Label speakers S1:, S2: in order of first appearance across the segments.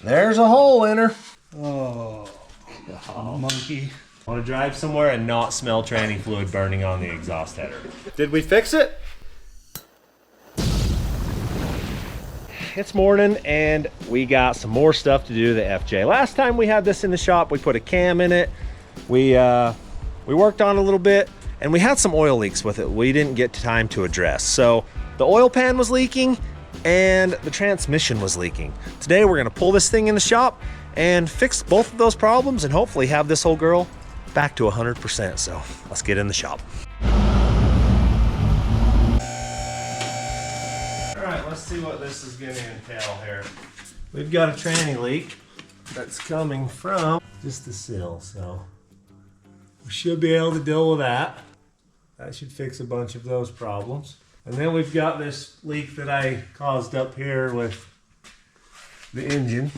S1: There's a hole in her.
S2: Oh, monkey.
S1: I want to drive somewhere and not smell tranny fluid burning on the exhaust header. Did we fix it? It's morning and we got some more stuff to do to the FJ. Last time we had this in the shop, we put a cam in it. We worked on it a little bit and we had some oil leaks with it we didn't get time to address. So the oil pan was leaking and the transmission was leaking. Today we're gonna pull this thing in the shop and fix both of those problems and hopefully have this whole girl back to 100%. So let's get in the shop. Let's see what this is going to entail here. We've got a tranny leak that's coming from just the sill, so we should be able to deal with that. That should fix a bunch of those problems. And then we've got this leak that I caused up here with the engine.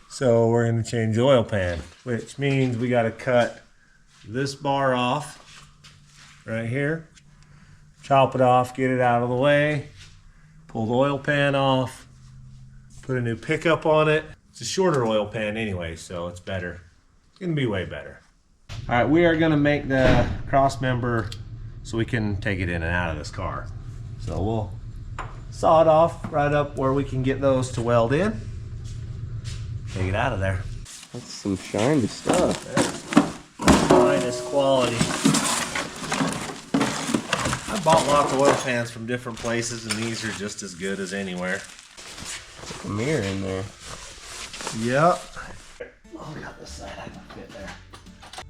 S1: So we're going to change the oil pan, which means we got to cut this bar off right here, chop it off, get it out of the way. Pull the oil pan off, put a new pickup on it. It's a shorter oil pan anyway, so it's better. It's gonna be way better. All right, we are gonna make the cross member so we can take it in and out of this car. So we'll saw it off right up where we can get those to weld in. Take it out of there.
S3: That's some shiny stuff.
S1: That's finest quality. I bought lots of oil pans from different places and these are just as good as anywhere.
S3: There's a mirror in there.
S1: Yep. Oh, we got this side I can fit there.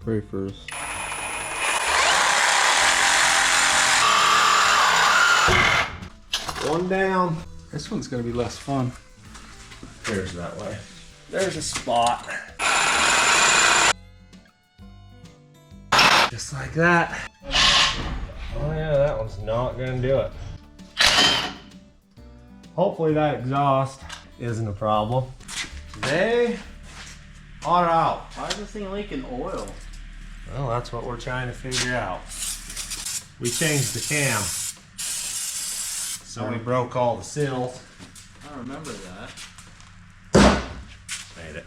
S3: Pray first.
S1: One down.
S2: This one's gonna be less fun.
S1: There's that way. There's a spot. Just like that. Oh yeah, that one's not gonna do it. Hopefully that exhaust isn't a problem. They are out.
S3: Why is this thing leaking oil?
S1: Well, that's what we're trying to figure out. We changed the cam. So we broke all the seals.
S3: I remember that.
S1: Made it.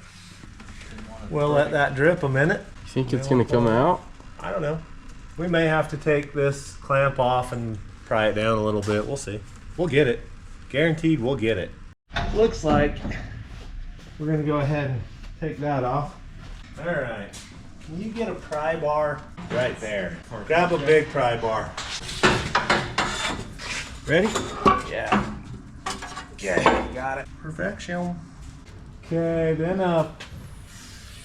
S1: We'll let that drip a minute.
S3: You think it's gonna come out?
S1: I don't know. We may have to take this clamp off and pry it down a little bit. We'll see. We'll get it. Guaranteed we'll get it. Looks like we're gonna go ahead and take that off. All right. Can you get a pry bar right there? Grab a big pry bar. Ready? Yeah. Okay, got it. Perfection. Okay, then a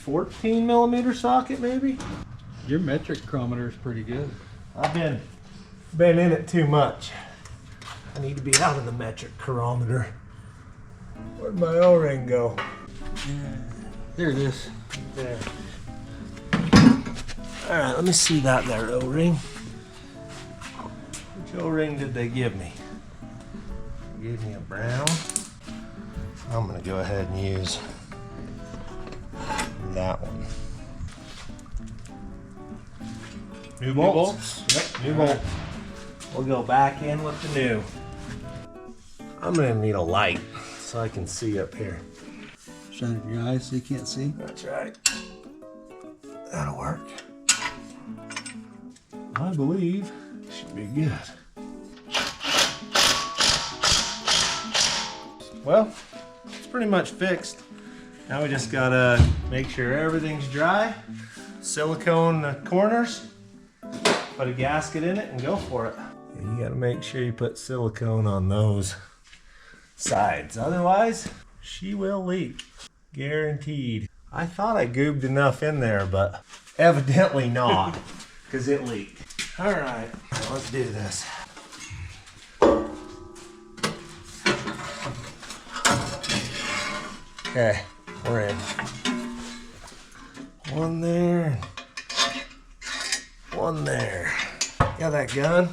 S1: 14 millimeter socket maybe?
S2: Your metric chronometer is pretty good.
S1: I've been in it too much. I need to be out of the metric chronometer. Where'd my O-ring go?
S2: There it is.
S1: There. All right, let me see that there O-ring. Which O-ring did they give me? They gave me a brown. I'm gonna go ahead and use that one. New bolts? Yep, new bolt. We'll go back in with the new. I'm gonna need a light so I can see up here.
S2: Shine in your eyes so you can't see.
S1: That's right. That'll work. I believe it should be good. Well, it's pretty much fixed. Now we just gotta make sure everything's dry, silicone the corners, put a gasket in it and go for it. You gotta make sure you put silicone on those sides. Otherwise, she will leak. Guaranteed. I thought I goobed enough in there, but evidently not, because it leaked. All right, let's do this. Okay, we're in. One there. One there. Got that gun?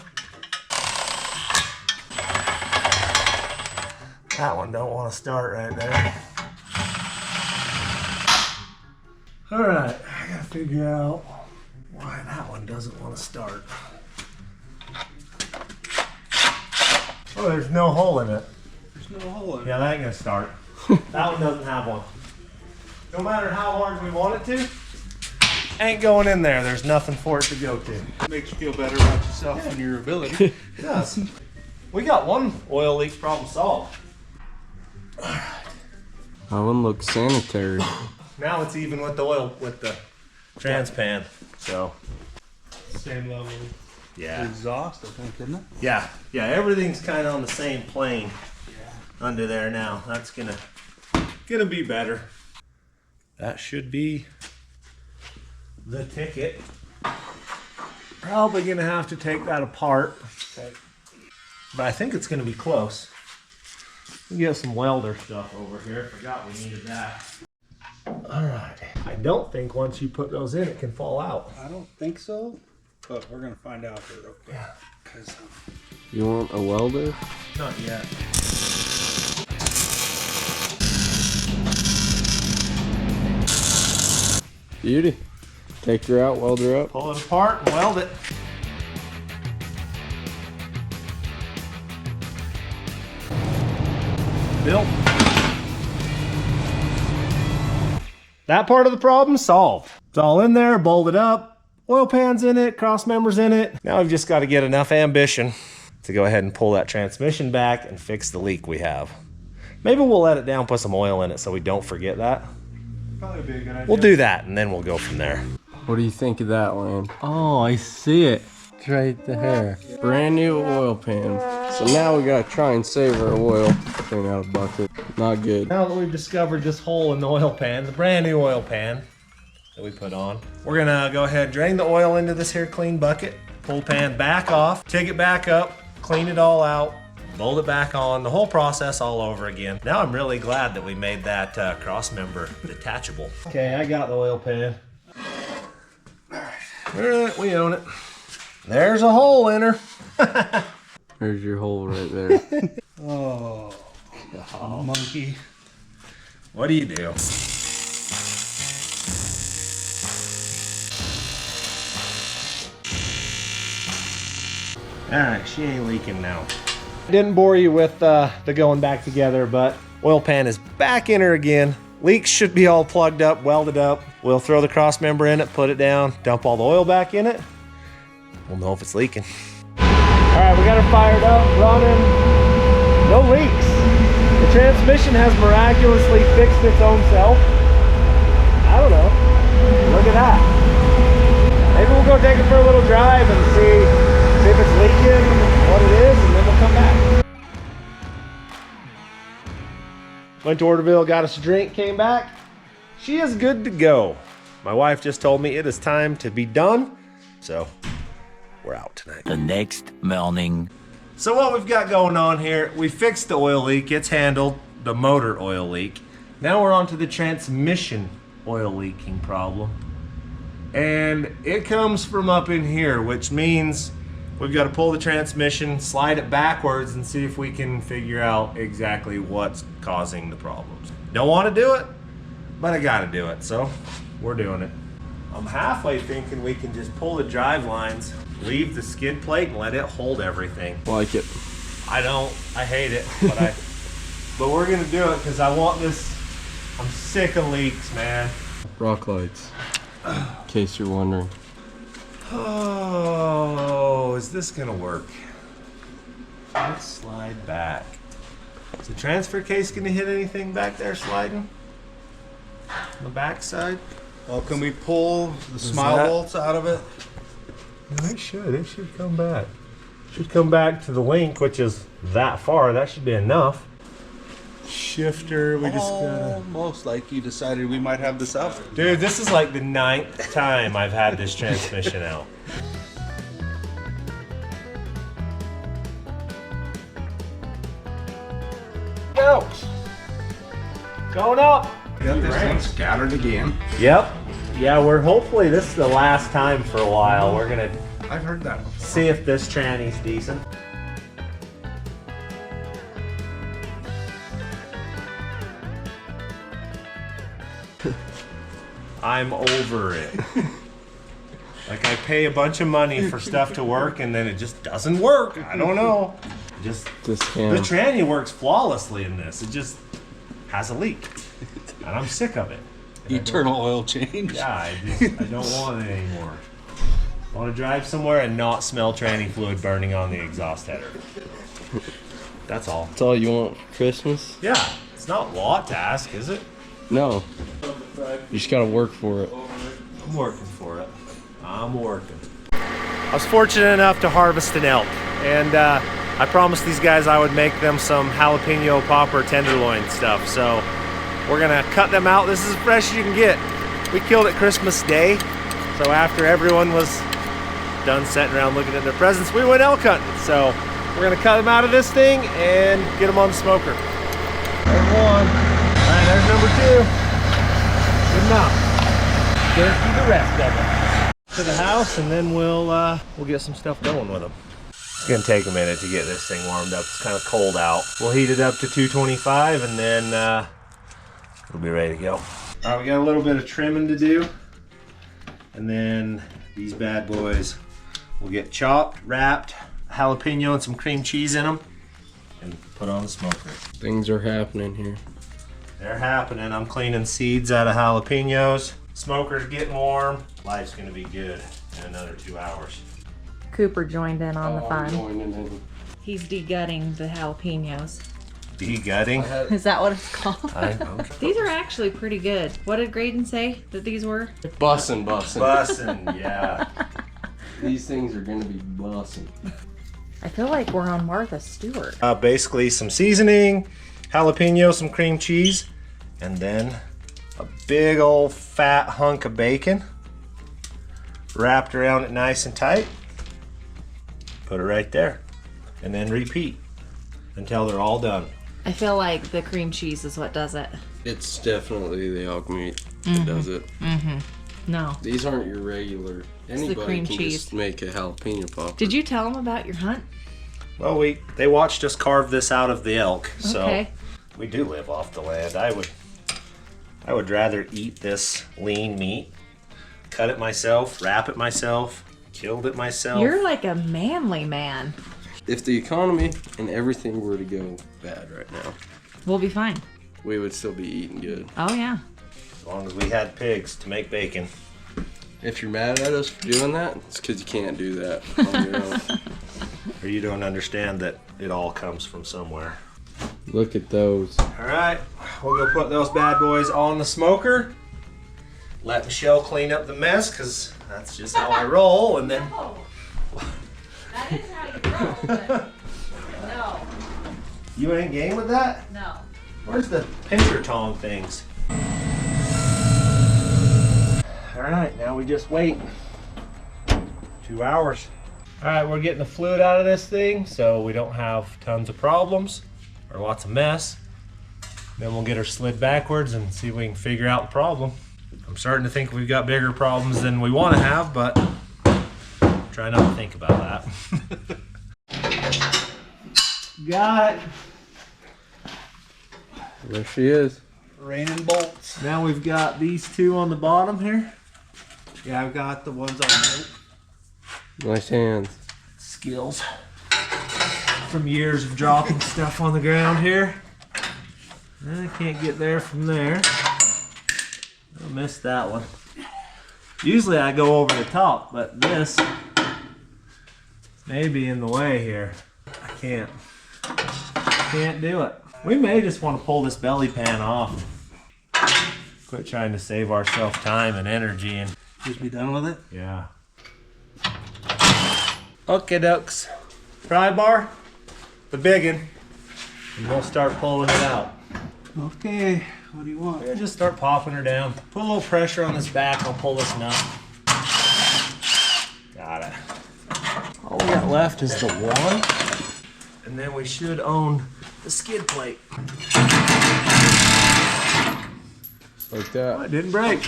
S1: That one don't want to start right there. All right, I gotta figure out why that one doesn't want to start. Oh, there's no hole in it.
S2: There's no hole in it.
S1: Yeah, that ain't gonna start. That one doesn't have one. no matter how hard we want it to, ain't going in there. There's nothing for it to go to.
S2: Makes you feel better about yourself and your ability.
S1: It does. We got one oil leak problem solved.
S3: That one looks sanitary.
S1: Now it's even with the oil, with the trans pan. So,
S2: Same level.
S1: yeah.
S2: Exhaust, I think, isn't it?
S1: Yeah, everything's kind of on the same plane under there now. That's gonna be better. That should be the ticket. Probably gonna have to take that apart, but I think it's gonna be close. We get some welder stuff over here. Forgot we needed that. All right. I don't think once you put those in, it can fall out.
S2: I don't think so, but we're gonna find out here real quick.
S1: Yeah.
S2: 'Cause,
S3: You want a welder?
S1: Not yet.
S3: Beauty. Take her out, weld her up.
S1: Pull it apart and weld it. Built. That part of the problem solved. It's all in there, bolted up, oil pan's in it, cross members in it. Now we've just got to get enough ambition to go ahead and pull that transmission back and fix the leak we have. Maybe we'll let it down, put some oil in it so we don't forget that.
S2: probably be a good idea.
S1: We'll do that and then we'll go from there.
S3: What do you think of that, Lane?
S4: Oh, I see it. It's right there.
S3: Brand new oil pan. So now we gotta try and save our oil. Clean out a bucket. Not good.
S1: Now that we've discovered this hole in the oil pan, the brand new oil pan that we put on, we're gonna go ahead and drain the oil into this here clean bucket, pull the pan back off, take it back up, clean it all out, bolt it back on, the whole process all over again. Now I'm really glad that we made that cross member detachable. Okay, I got the oil pan. All right, we own it. There's a hole in her.
S3: There's your hole right there.
S2: Oh, monkey.
S1: What do you do? All right, she ain't leaking now. Didn't bore you with the going back together, but oil pan is back in her again. Leaks should be all plugged up, welded up. We'll throw the cross member in it, put it down, dump all the oil back in it. We'll know if it's leaking. All right, we got her fired up, running. No leaks. The transmission has miraculously fixed its own self. I don't know. Look at that. Maybe we'll go take it for a little drive and see if it's leaking, what it is, and then we'll come back. Went to Orderville, got us a drink, came back. She is good to go. My wife just told me it is time to be done, so we're out tonight.
S5: The next morning.
S1: So what we've got going on here, we fixed the oil leak, it's handled, the motor oil leak. Now we're on to the transmission oil leaking problem. And it comes from up in here, which means we've got to pull the transmission, slide it backwards, and see if we can figure out exactly what's causing the problems. Don't want to do it, but I got to do it, so we're doing it. I'm halfway thinking we can just pull the drive lines, leave the skid plate, and let it hold everything.
S3: Like it.
S1: I don't. I hate it, but but we're gonna do it because I want this. I'm sick of leaks, man.
S3: Rock lights. In case you're wondering.
S1: Oh, is this gonna work? Let's slide back. Is the transfer case gonna hit anything back there sliding? On the back side?
S2: Well, can we pull the smile
S1: that-
S2: bolts out of it?
S1: No, it should. It should come back. Should come back to the link, which is that far. That should be enough. Shifter, we just gotta...
S2: Almost like you decided we might have this out.
S1: Dude, this is like the 9th time I've had this transmission out. Go! Going up!
S2: Got this thing scattered again.
S1: Yep. Yeah, hopefully this is the last time for a while. We're gonna
S2: I've heard that before.
S1: see if this tranny's decent. I'm over it. Like I pay a bunch of money for stuff to work and then it just doesn't work. I don't know. Just
S3: This
S1: the
S3: can.
S1: tranny works flawlessly in this. It just has a leak. And I'm sick of it.
S3: Eternal oil change.
S1: Yeah, I don't want it anymore. I want to drive somewhere and not smell tranny fluid burning on the exhaust header. That's all.
S3: That's all you want for Christmas?
S1: Yeah, it's not a lot to ask, is it?
S3: No. You just gotta work for it.
S1: I'm working for it. I'm working. I was fortunate enough to harvest an elk, and I promised these guys I would make them some jalapeno popper tenderloin stuff. So we're gonna cut them out. This is as fresh as you can get. We killed it Christmas Day, so after everyone was done sitting around looking at their presents, we went elk hunting. So we're gonna cut them out of this thing and get them on the smoker. There's one. All right, there's number 2. Good enough. Gonna see the rest of them to the house, and then we'll get some stuff going with them. It's gonna take a minute to get this thing warmed up. It's kind of cold out. We'll heat it up to 225, and then it'll be ready to go. All right, we got a little bit of trimming to do, and then these bad boys will get chopped, wrapped, jalapeno and some cream cheese in them, and put on the smoker.
S3: Things are happening here.
S1: They're happening. I'm cleaning seeds out of jalapenos. Smoker's getting warm. Life's gonna be good in another 2 hours.
S6: Cooper joined in on the
S3: I'm
S6: fun.
S3: joining in.
S6: He's de-gutting the jalapenos.
S1: De-gutting?
S6: Is that what it's called?
S1: I'm
S6: These are actually pretty good. What did Graydon say that these were?
S3: Bussin'.
S1: bussin', yeah.
S3: These things are gonna be bussin'.
S6: I feel like we're on Martha Stewart.
S1: Basically some seasoning, jalapeno, some cream cheese, and then a big old fat hunk of bacon wrapped around it nice and tight. Put it right there, and then repeat until they're all done.
S6: I feel like the cream cheese is what does it.
S3: It's definitely the elk meat that does it.
S6: No.
S3: These aren't your regular. Anybody
S6: cream
S3: can
S6: cheese.
S3: just make a jalapeno popper.
S6: Did you tell them about your hunt?
S1: Well, they watched us carve this out of the elk, so
S6: Okay.
S1: we do live off the land. I would rather eat this lean meat, cut it myself, wrap it myself, killed it myself.
S6: You're like a manly man.
S3: If the economy and everything were to go bad right now,
S6: We'll be fine.
S3: we would still be eating good.
S6: Oh yeah.
S1: As long as we had pigs to make bacon.
S3: If you're mad at us for doing that, it's because you can't do that on your own.
S1: Or you don't understand that it all comes from somewhere.
S3: Look at those.
S1: All right, we'll go put those bad boys on the smoker. Let Michelle clean up the mess, because that's just how I roll, and then...
S6: No. That is how you roll, but no.
S1: You ain't game with that?
S6: No.
S1: Where's the pincher tong things? All right, now we just wait. 2 hours. All right, we're getting the fluid out of this thing so we don't have tons of problems or lots of mess. Then we'll get her slid backwards and see if we can figure out the problem. I'm starting to think we've got bigger problems than we want to have, but try not to think about that. Got it.
S3: There she is.
S2: Raining bolts.
S1: Now we've got these two on the bottom here.
S2: Yeah, I've got the ones on the
S3: Nice hands.
S1: Skills from years of dropping stuff on the ground here. I can't get there from there. I missed that one. Usually I go over the top, but this may be in the way here. I can't do it. We may just want to pull this belly pan off. Quit trying to save ourselves time and energy and
S2: Just be done with it.
S1: yeah. Okay, ducks. Pry bar, the biggin, and we'll start pulling it out.
S2: Okay, what do you want?
S1: We'll just start popping her down. Put a little pressure on this back, I'll pull this nut. Got it. All we got left is the one, and then we should own the skid plate.
S3: Like that.
S1: Oh, it didn't break.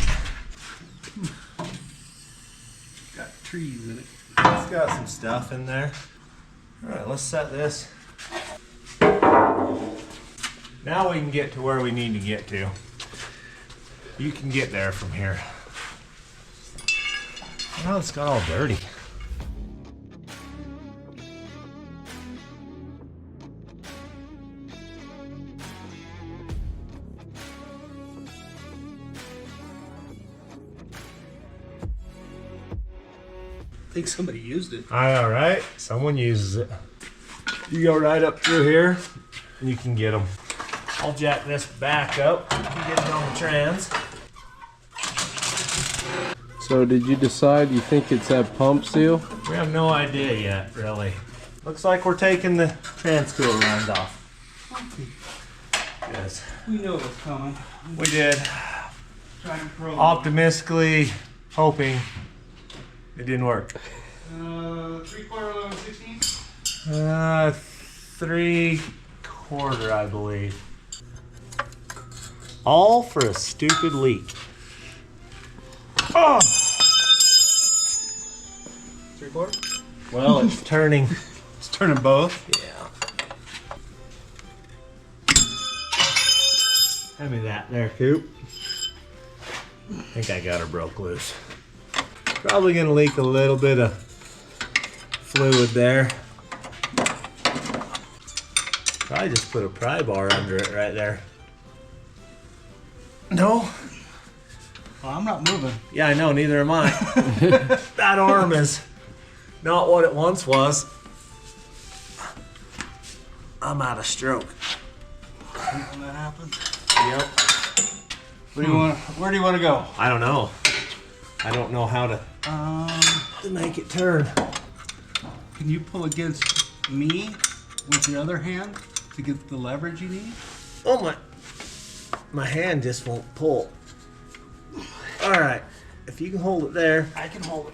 S2: Got trees in it.
S1: It's got some stuff in there. All right, let's set this. Now we can get to where we need to get to. You can get there from here. Oh, it's got all dirty.
S2: I think somebody used it.
S1: I know, right? Someone uses it. You go right up through here, and you can get them. I'll jack this back up and get it on the trans.
S3: So did you decide you think it's that pump seal?
S1: We have no idea yet, really. Looks like we're taking the trans cooler lines off. Yes,
S2: We know it was coming.
S1: we did.
S2: Trying to probe.
S1: Optimistically hoping it didn't work.
S2: 3/4 11/16.
S1: 3/4, I believe. All for a stupid leak. Oh!
S2: 3/4.
S1: Well, it's turning.
S2: It's turning both.
S1: Yeah. Hand me that there, Coop. I think I got her broke loose. Probably gonna leak a little bit of fluid there. Probably just put a pry bar under it right there. No?
S2: Well, I'm not moving.
S1: Yeah, I know, neither am I. That arm is not what it once was. I'm out of stroke.
S2: When that happens.
S1: Yep.
S2: Where do you want? Where do you want to go?
S1: I don't know. I don't know how to make it turn.
S2: Can you pull against me with your other hand to get the leverage you need?
S1: Oh my hand just won't pull. All right, if you can hold it there.
S2: I can hold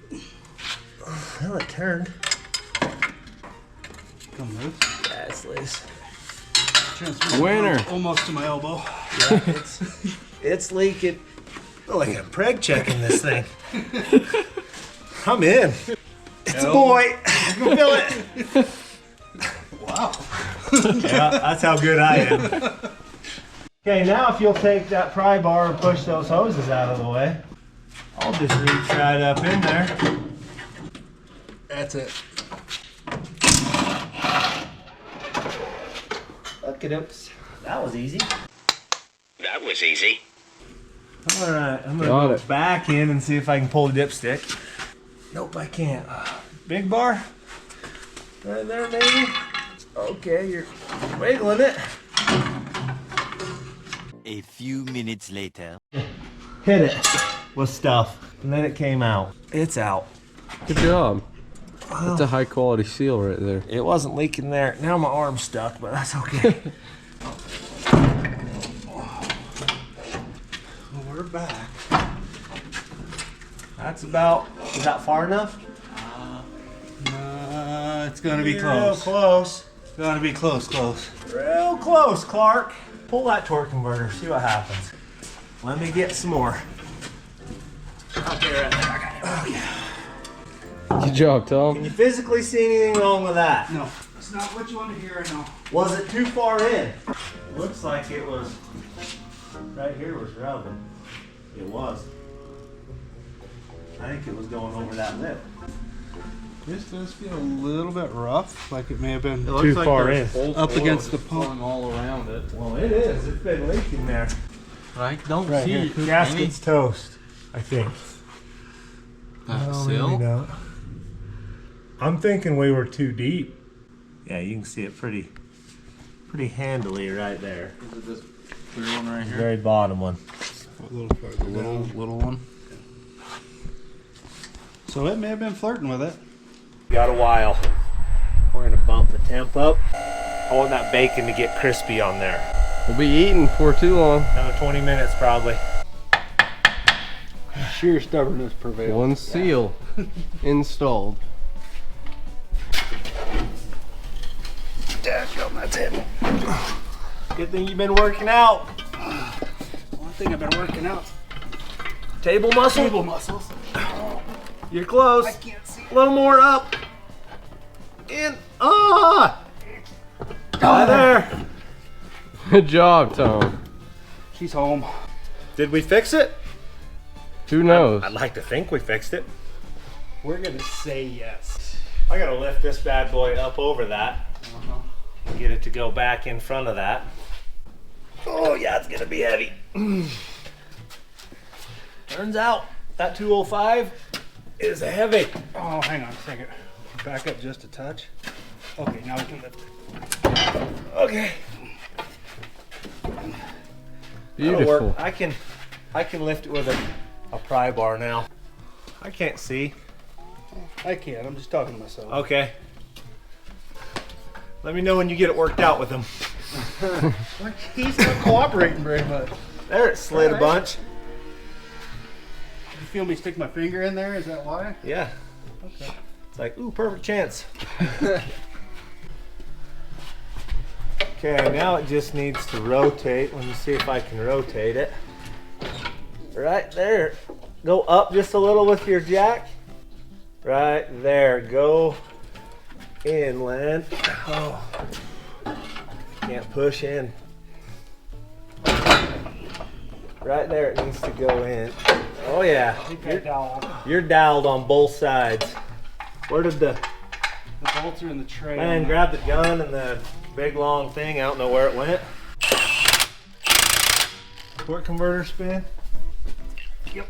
S2: it.
S1: Well, it turned.
S2: Come loose.
S1: Yeah, it's loose.
S2: Transfer
S3: Winner.
S2: almost to my elbow.
S1: Yeah, it's leaking. Oh, like a preg check in this thing. I'm in. It's a boy. I can feel it.
S2: Wow.
S1: Yeah, that's how good I am. Okay, now if you'll take that pry bar and push those hoses out of the way, I'll just reach right up in there.
S2: That's it.
S1: Look at it. That was easy.
S5: That was easy.
S1: All right, I'm gonna
S3: Got
S1: go
S3: it.
S1: back in and see if I can pull the dipstick. Nope, I can't. Big bar? Right there, maybe? Okay, you're wiggling it.
S5: A few minutes later.
S1: Hit it with stuff, and then it came out. It's out.
S3: Good job. That's a high quality seal right there.
S1: It wasn't leaking there. Now my arm's stuck, but that's okay.
S2: Well, we're back.
S1: That's about, is that far enough?
S2: It's gonna be
S1: Real
S2: close.
S1: close.
S2: It's gonna be close.
S1: Real close, Clark. Pull that torque converter, see what happens. Let me get some more. Okay, right there. Okay.
S3: Good job,
S1: Can
S3: Tom.
S1: you physically see anything wrong with that?
S2: No, it's not what you want to hear right now.
S1: Was it too far in? Looks like it was, right here was rubbing. It was. I think it was going over that lip.
S2: This does feel a little bit rough, like it may have been
S1: Too far in.
S2: up against the pump.
S3: all around it.
S1: Well, it is. It's been leaking there.
S4: I don't
S2: Right
S4: see
S2: here.
S1: Gasket's toast, I think. I don't really know. I'm thinking we were too deep. Yeah, you can see it pretty handily right there.
S4: Is it this clear one right here?
S1: Very bottom one.
S2: A little further down.
S4: Little one.
S2: So it may have been flirting with it.
S1: Got a while. We're gonna bump the temp up. I want that bacon to get crispy on there.
S3: We'll be eating for too long.
S1: Another 20 minutes probably.
S2: Sheer stubbornness prevails.
S3: One seal installed.
S1: That's it. Good thing you've been working out.
S2: One thing I've been working out.
S1: Table muscle?
S2: Table muscles.
S1: You're close.
S2: I can't see.
S1: A little more up. In. Ah! Right there.
S3: Good job, Tom.
S2: She's home.
S1: Did we fix it?
S3: Who knows?
S1: I'd like to think we fixed it.
S2: We're gonna say yes.
S1: I gotta lift this bad boy up over that. Get it to go back in front of that. Oh yeah, it's gonna be heavy. Turns out that 205 is heavy.
S2: Oh, hang on a second. Back up just a touch. Okay, now we can lift it.
S1: Okay. That'll
S3: Beautiful.
S1: work. I can lift it with a pry bar now. I can't see.
S2: I can't. I'm just talking to myself.
S1: Okay. Let me know when you get it worked out with him.
S2: He's not cooperating very much.
S1: There, it slid a bunch.
S2: You feel me stick my finger in there? Is that why?
S1: Yeah.
S2: Okay.
S1: It's like, ooh, perfect chance. Okay, now it just needs to rotate. Let me see if I can rotate it. Right there. Go up just a little with your jack. Right there. Go inland. Oh. Can't push in. Right there, it needs to go in. Oh yeah. You're doweled on both sides. Where did the
S2: bolts are in the tray?
S1: man grab the gun and the big long thing? I don't know where it went. Torque converter spin.
S2: Yep.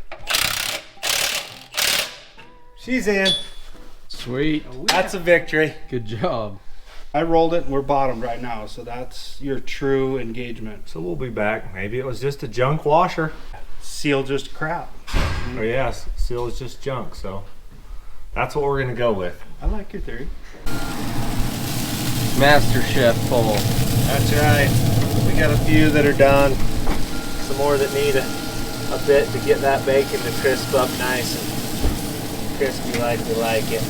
S1: She's in.
S3: Sweet.
S1: That's a victory.
S3: Good job.
S2: I rolled it and we're bottomed right now, so that's your true engagement.
S1: So we'll be back. Maybe it was just a junk washer.
S2: Seal just crap.
S1: Oh yes, seal is just junk. So that's what we're gonna go with.
S2: I like your theory.
S3: Master Chef full.
S1: That's right. We got a few that are done. Some more that need a bit to get that bacon to crisp up nice and crispy like we like it.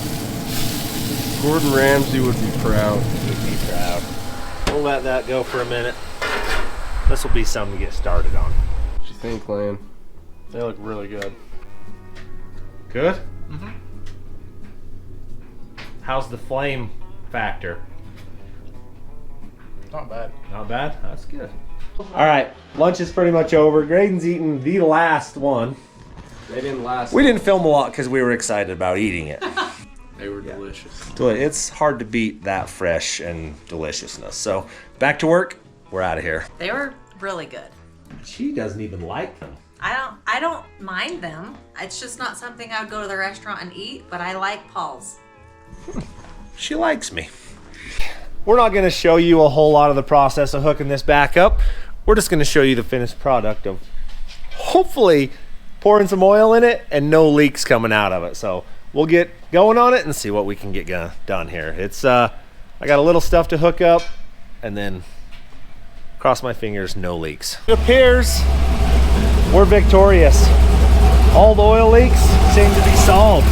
S3: Gordon Ramsay would be proud.
S1: We'd be proud. We'll let that go for a minute. This will be something to get started on.
S3: What you think, Lan?
S4: They look really good.
S1: Good? Mm-hmm. How's the flame factor?
S4: Not bad.
S1: Not bad? That's good. All right, lunch is pretty much over. Graydon's eaten the last one.
S3: They didn't last.
S1: We didn't film a lot because we were excited about eating it.
S4: They were delicious.
S1: It's hard to beat that fresh and deliciousness. So back to work. We're out of here.
S6: They were really good.
S1: She doesn't even like them.
S6: I don't mind them. It's just not something I would go to the restaurant and eat, but I like Paul's.
S1: She likes me. We're not going to show you a whole lot of the process of hooking this back up. We're just going to show you the finished product of hopefully pouring some oil in it and no leaks coming out of it. So we'll get going on it and see what we can get done here. It's I got a little stuff to hook up and then cross my fingers, no leaks. It appears we're victorious. All the oil leaks seem to be solved.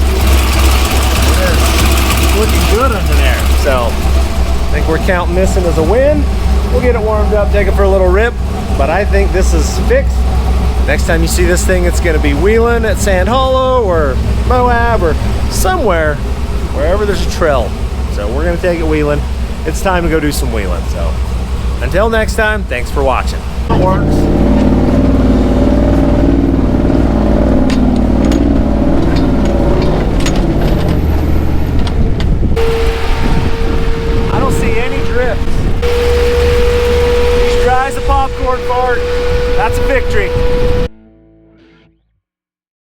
S1: It's looking good under there. So I think we're counting this in as a win. We'll get it warmed up, take it for a little rip, but I think this is fixed. Next time you see this thing, it's gonna be wheeling at Sand Hollow or Moab or somewhere, wherever there's a trail. So we're gonna take it wheeling. It's time to go do some wheeling. So until next time, thanks for watching. It works. I don't see any drifts. He's dry as a popcorn fart. That's a victory.